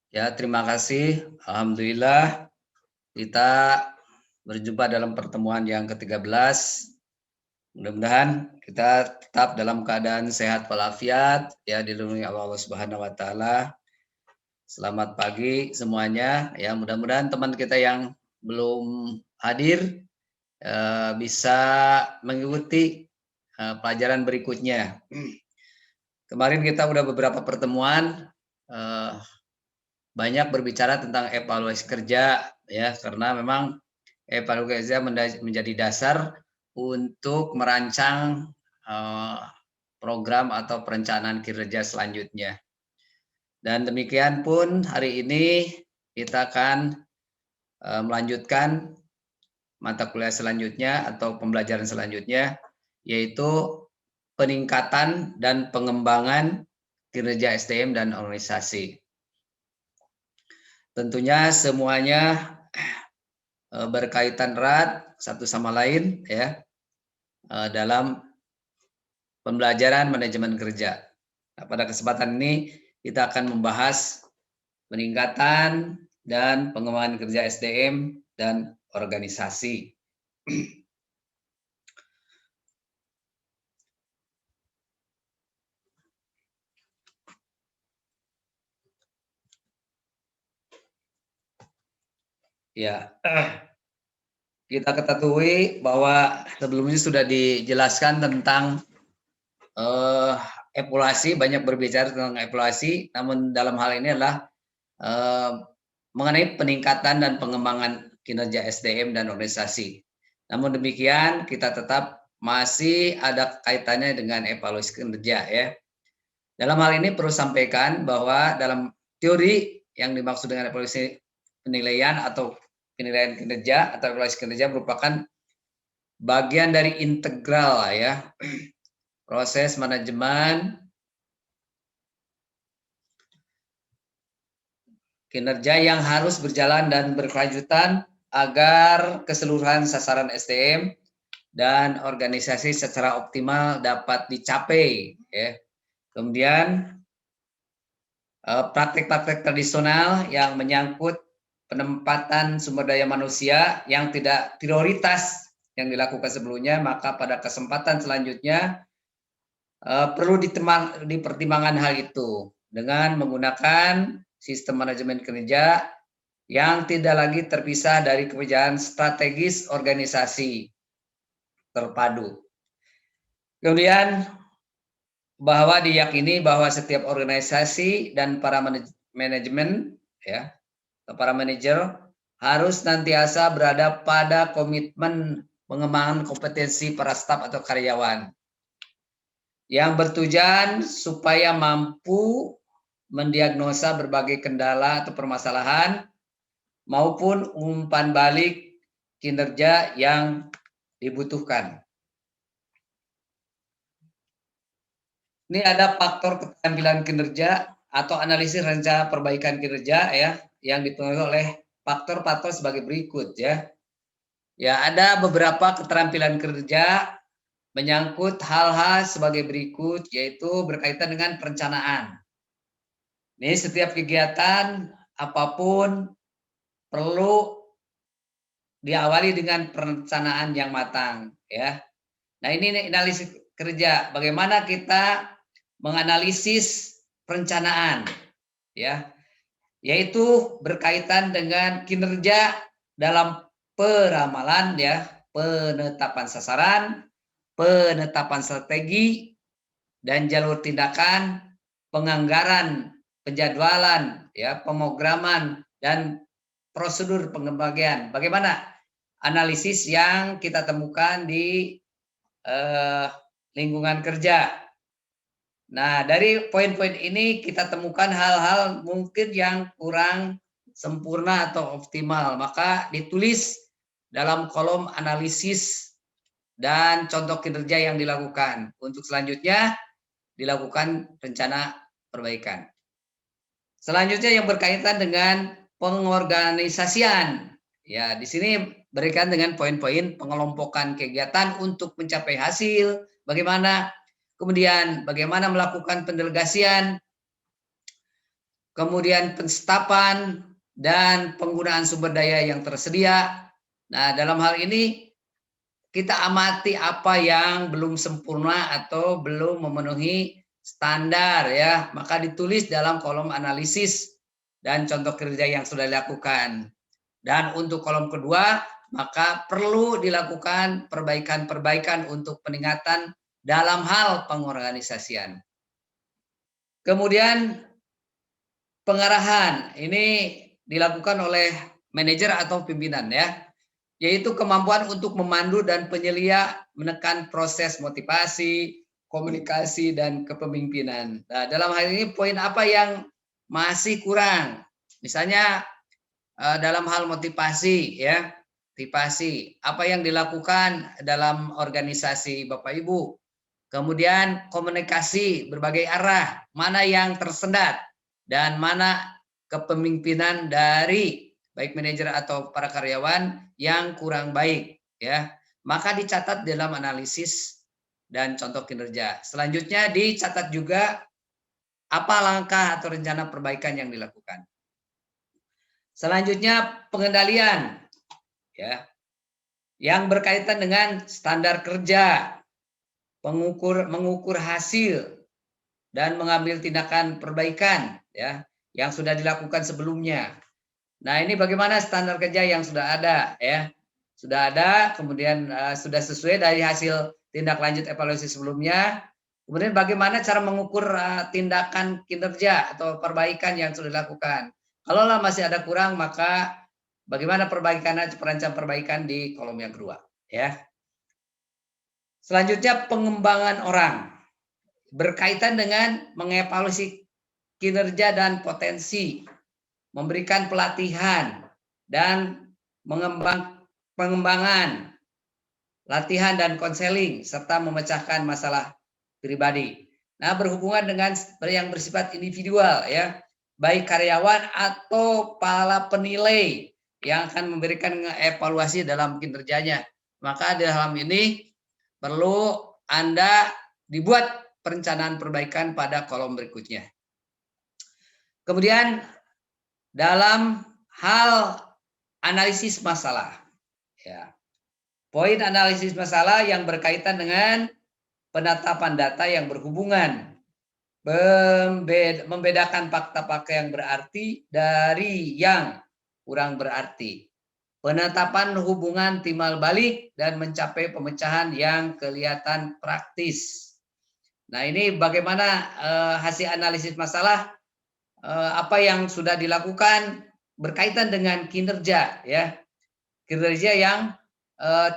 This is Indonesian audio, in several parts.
Ya, terima kasih. Alhamdulillah kita berjumpa dalam pertemuan yang ke-13. Mudah-mudahan kita tetap dalam keadaan sehat walafiat, ya dilindungi Allah Subhanahu wa taala. Selamat pagi semuanya. Ya, mudah-mudahan teman kita yang belum hadir bisa mengikuti pelajaran berikutnya. Kemarin kita udah beberapa pertemuan eh, banyak berbicara tentang evaluasi kerja, ya, karena memang evaluasi kerja menjadi dasar untuk merancang program atau perencanaan kinerja selanjutnya. Dan demikian pun hari ini kita akan melanjutkan mata kuliah selanjutnya atau pembelajaran selanjutnya, yaitu peningkatan dan pengembangan kinerja SDM dan organisasi. Tentunya semuanya berkaitan erat satu sama lain, ya, dalam pembelajaran manajemen kerja. Nah, pada kesempatan ini kita akan membahas peningkatan dan pengembangan kerja SDM dan organisasi. Ya, kita ketahui bahwa sebelumnya sudah dijelaskan tentang evaluasi, banyak berbicara tentang evaluasi, namun dalam hal ini adalah mengenai peningkatan dan pengembangan kinerja SDM dan organisasi. Namun demikian, kita tetap masih ada kaitannya dengan evaluasi kinerja, ya. Dalam hal ini perlu sampaikan bahwa dalam teori yang dimaksud dengan evaluasi penilaian atau penilaian kinerja atau evaluasi kinerja merupakan bagian dari integral, ya, proses manajemen kinerja yang harus berjalan dan berkelanjutan agar keseluruhan sasaran SDM dan organisasi secara optimal dapat dicapai, ya. Kemudian praktek-praktek tradisional yang menyangkut penempatan sumber daya manusia yang tidak prioritas yang dilakukan sebelumnya, maka pada kesempatan selanjutnya perlu dipertimbangkan hal itu dengan menggunakan sistem manajemen kerja yang tidak lagi terpisah dari kebijakan strategis organisasi terpadu. Kemudian bahwa diyakini bahwa setiap organisasi dan para manajemen, ya, para manajer harus nantiasa berada pada komitmen pengembangan kompetensi para staf atau karyawan yang bertujuan supaya mampu mendiagnosa berbagai kendala atau permasalahan maupun umpan balik kinerja yang dibutuhkan. Ini ada faktor keterampilan kinerja atau analisis rencana perbaikan kinerja, ya, yang dipengaruhi oleh faktor-faktor sebagai berikut, ya. Ya, ada beberapa keterampilan kerja menyangkut hal-hal sebagai berikut, yaitu berkaitan dengan perencanaan. Ini setiap kegiatan apapun perlu diawali dengan perencanaan yang matang, ya. Nah, ini analisis kerja. Bagaimana kita menganalisis perencanaan, ya, yaitu berkaitan dengan kinerja dalam peramalan, ya, penetapan sasaran, penetapan strategi dan jalur tindakan, penganggaran, penjadwalan, ya, pemrograman dan prosedur pengembangan. Bagaimana analisis yang kita temukan di lingkungan kerja. Nah, dari poin-poin ini kita temukan hal-hal mungkin yang kurang sempurna atau optimal, maka ditulis dalam kolom analisis dan contoh kinerja yang dilakukan. Untuk selanjutnya dilakukan rencana perbaikan. Selanjutnya yang berkaitan dengan pengorganisasian. Ya, di sini berikan dengan poin-poin pengelompokan kegiatan untuk mencapai hasil, bagaimana, kemudian bagaimana melakukan pendelegasian, kemudian penstapan dan penggunaan sumber daya yang tersedia. Nah, dalam hal ini kita amati apa yang belum sempurna atau belum memenuhi standar ya, maka ditulis dalam kolom analisis dan contoh kerja yang sudah dilakukan. Dan untuk kolom kedua, maka perlu dilakukan perbaikan-perbaikan untuk peningkatan dalam hal pengorganisasian. Kemudian pengarahan ini dilakukan oleh manajer atau pimpinan ya, yaitu kemampuan untuk memandu dan penyelia menekan proses motivasi, komunikasi, dan kepemimpinan. Nah, dalam hal ini poin apa yang masih kurang? Misalnya dalam hal motivasi ya, motivasi apa yang dilakukan dalam organisasi Bapak Ibu. Kemudian komunikasi berbagai arah, mana yang tersendat dan mana kepemimpinan dari baik manajer atau para karyawan yang kurang baik ya. Maka dicatat dalam analisis dan contoh kinerja. Selanjutnya dicatat juga apa langkah atau rencana perbaikan yang dilakukan. Selanjutnya pengendalian ya. Yang berkaitan dengan standar kerja, mengukur hasil dan mengambil tindakan perbaikan ya yang sudah dilakukan sebelumnya. Nah, ini bagaimana standar kerja yang sudah ada ya. Sudah ada, kemudian sudah sesuai dari hasil tindak lanjut evaluasi sebelumnya. Kemudian bagaimana cara mengukur tindakan kinerja atau perbaikan yang sudah dilakukan. Kalau masih ada kurang, maka bagaimana perbaikannya, perancang perbaikan di kolom yang kedua ya. Selanjutnya pengembangan orang berkaitan dengan mengevaluasi kinerja dan potensi, memberikan pelatihan dan pengembangan, latihan dan konseling serta memecahkan masalah pribadi. Nah, berhubungan dengan yang bersifat individual ya, baik karyawan atau para penilai yang akan memberikan evaluasi dalam kinerjanya. Maka dalam ini perlu Anda dibuat perencanaan perbaikan pada kolom berikutnya. Kemudian dalam hal analisis masalah, ya, poin analisis masalah yang berkaitan dengan penetapan data yang berhubungan, membedakan fakta-fakta yang berarti dari yang kurang berarti, penetapan hubungan timbal balik dan mencapai pemecahan yang kelihatan praktis. Nah, ini bagaimana hasil analisis masalah, apa yang sudah dilakukan berkaitan dengan kinerja ya, kinerja yang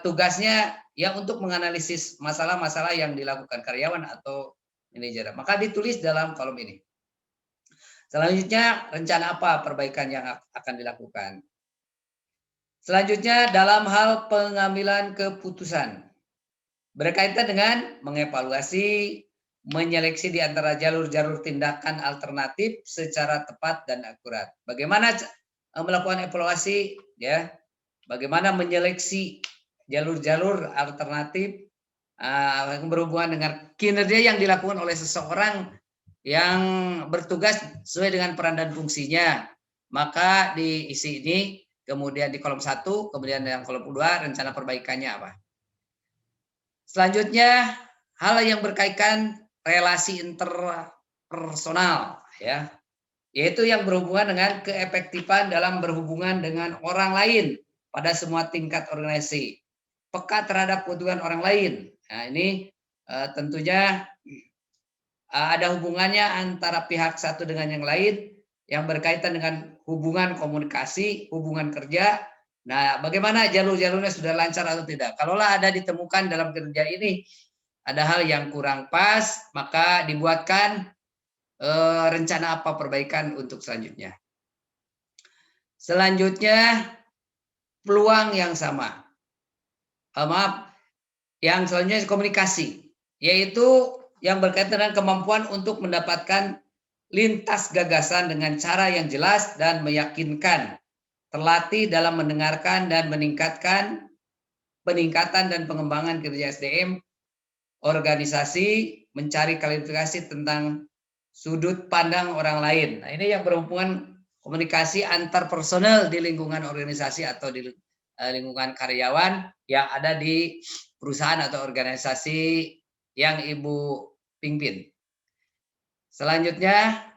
tugasnya yang untuk menganalisis masalah-masalah yang dilakukan karyawan atau manajer. Maka ditulis dalam kolom ini. Selanjutnya rencana apa perbaikan yang akan dilakukan. Selanjutnya dalam hal pengambilan keputusan berkaitan dengan mengevaluasi, menyeleksi di antara jalur-jalur tindakan alternatif secara tepat dan akurat. Bagaimana melakukan evaluasi ya? Bagaimana menyeleksi jalur-jalur alternatif yang berhubungan dengan kinerja yang dilakukan oleh seseorang yang bertugas sesuai dengan peran dan fungsinya. Maka diisi ini, kemudian di kolom 1, kemudian yang kolom 2 rencana perbaikannya apa. Selanjutnya hal yang berkaitan relasi interpersonal ya, yaitu yang berhubungan dengan keefektifan dalam berhubungan dengan orang lain pada semua tingkat organisasi, peka terhadap kebutuhan orang lain. Nah, ini tentunya ada hubungannya antara pihak satu dengan yang lain yang berkaitan dengan hubungan komunikasi, hubungan kerja. Nah, bagaimana jalur-jalurnya sudah lancar atau tidak? Kalaulah ada ditemukan dalam kerja ini ada hal yang kurang pas, maka dibuatkan rencana apa perbaikan untuk selanjutnya. Selanjutnya peluang yang sama. Yang selanjutnya komunikasi, yaitu yang berkaitan dengan kemampuan untuk mendapatkan lintas gagasan dengan cara yang jelas dan meyakinkan, terlatih dalam mendengarkan dan meningkatkan peningkatan dan pengembangan kinerja SDM organisasi, mencari klarifikasi tentang sudut pandang orang lain. Nah, ini yang berhubungan komunikasi antar personel di lingkungan organisasi atau di lingkungan karyawan yang ada di perusahaan atau organisasi yang Ibu pimpin. Selanjutnya,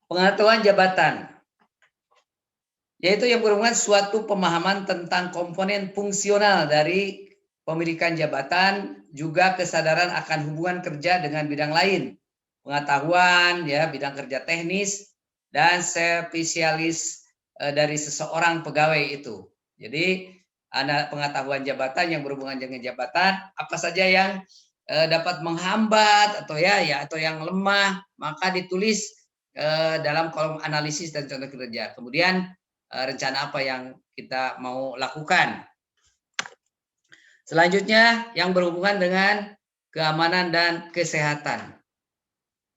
pengetahuan jabatan, yaitu yang berhubungan suatu pemahaman tentang komponen fungsional dari pemilikan jabatan, juga kesadaran akan hubungan kerja dengan bidang lain, pengetahuan ya bidang kerja teknis dan spesialis dari seseorang pegawai itu. Jadi ada pengetahuan jabatan yang berhubungan dengan jabatan, apa saja yang dapat menghambat atau atau yang lemah, maka ditulis dalam kolom analisis dan contoh kerja. Kemudian rencana apa yang kita mau lakukan. Selanjutnya yang berhubungan dengan keamanan dan kesehatan,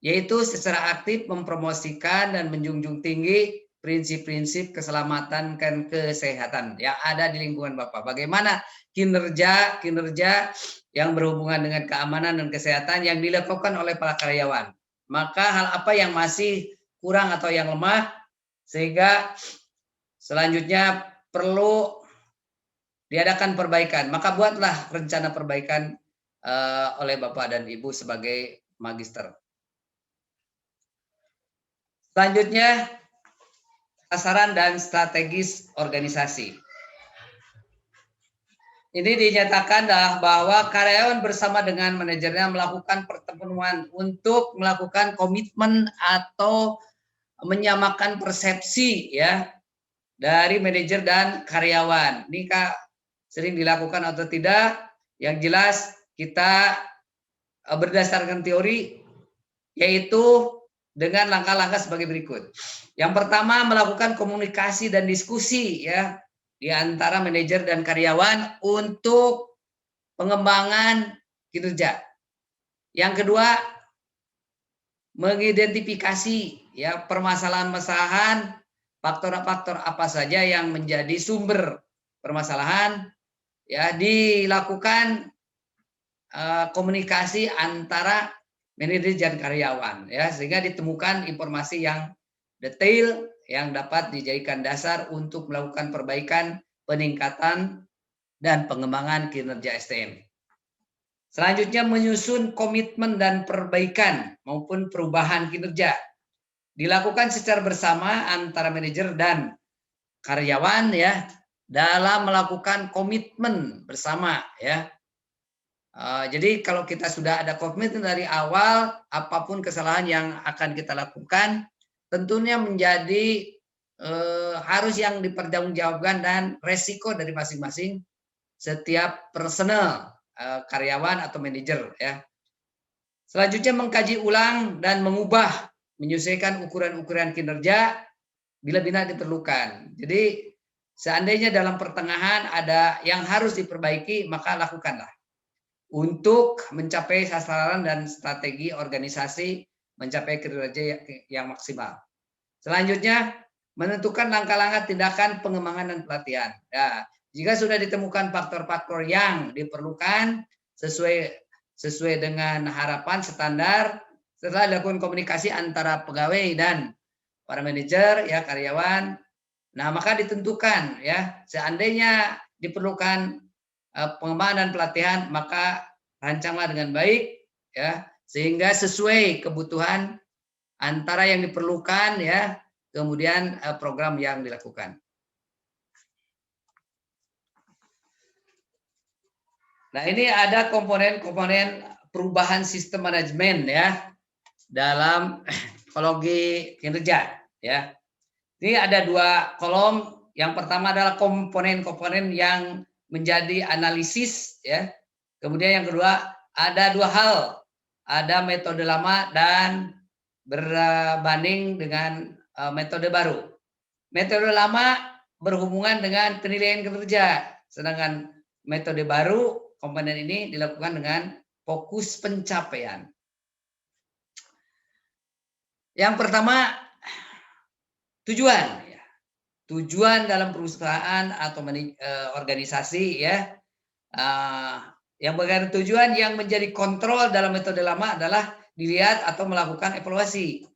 yaitu secara aktif mempromosikan dan menjunjung tinggi prinsip-prinsip keselamatan dan kesehatan yang ada di lingkungan Bapak. Bagaimana kinerja yang berhubungan dengan keamanan dan kesehatan yang dilakukan oleh para karyawan. Maka hal apa yang masih kurang atau yang lemah, sehingga selanjutnya perlu diadakan perbaikan. Maka buatlah rencana perbaikan oleh Bapak dan Ibu sebagai magister. Selanjutnya, sasaran dan strategis organisasi. Ini dinyatakan bahwa karyawan bersama dengan manajernya melakukan pertemuan untuk melakukan komitmen atau menyamakan persepsi ya dari manajer dan karyawan. Ini Kak sering dilakukan atau tidak? Yang jelas kita berdasarkan teori, yaitu dengan langkah-langkah sebagai berikut. Yang pertama, melakukan komunikasi dan diskusi ya di antara manajer dan karyawan untuk pengembangan kinerja. Yang kedua, mengidentifikasi ya permasalahan-permasalahan, faktor-faktor apa saja yang menjadi sumber permasalahan, ya dilakukan komunikasi antara manajer dan karyawan ya, sehingga ditemukan informasi yang detail yang dapat dijadikan dasar untuk melakukan perbaikan, peningkatan dan pengembangan kinerja SDM. Selanjutnya, menyusun komitmen dan perbaikan maupun perubahan kinerja dilakukan secara bersama antara manajer dan karyawan ya dalam melakukan komitmen bersama ya. Jadi kalau kita sudah ada komitmen dari awal, apapun kesalahan yang akan kita lakukan tentunya menjadi harus yang dipertanggungjawabkan dan resiko dari masing-masing setiap personel, karyawan atau manajer ya. Selanjutnya, mengkaji ulang dan mengubah, menyesuaikan ukuran-ukuran kinerja bila diperlukan. Jadi seandainya dalam pertengahan ada yang harus diperbaiki, maka lakukanlah untuk mencapai sasaran dan strategi organisasi mencapai kinerja yang maksimal. Selanjutnya, menentukan langkah-langkah tindakan pengembangan dan pelatihan. Nah, jika sudah ditemukan faktor-faktor yang diperlukan sesuai dengan harapan standar, setelah dilakukan komunikasi antara pegawai dan para manajer ya karyawan, nah maka ditentukan ya seandainya diperlukan pengembangan dan pelatihan, maka rancanglah dengan baik ya sehingga sesuai kebutuhan antara yang diperlukan ya, kemudian program yang dilakukan. Nah, ini ada komponen-komponen perubahan sistem manajemen ya dalam psikologi kinerja ya. Ini ada dua kolom. Yang pertama adalah komponen-komponen yang menjadi analisis ya. Kemudian yang kedua ada dua hal, ada metode lama dan berbanding dengan metode baru. Metode lama berhubungan dengan penilaian kinerja, sedangkan metode baru komponen ini dilakukan dengan fokus pencapaian. Yang pertama, tujuan. Tujuan dalam perusahaan atau organisasi ya. Yang berkaitan tujuan yang menjadi kontrol dalam metode lama adalah dilihat atau melakukan evaluasi.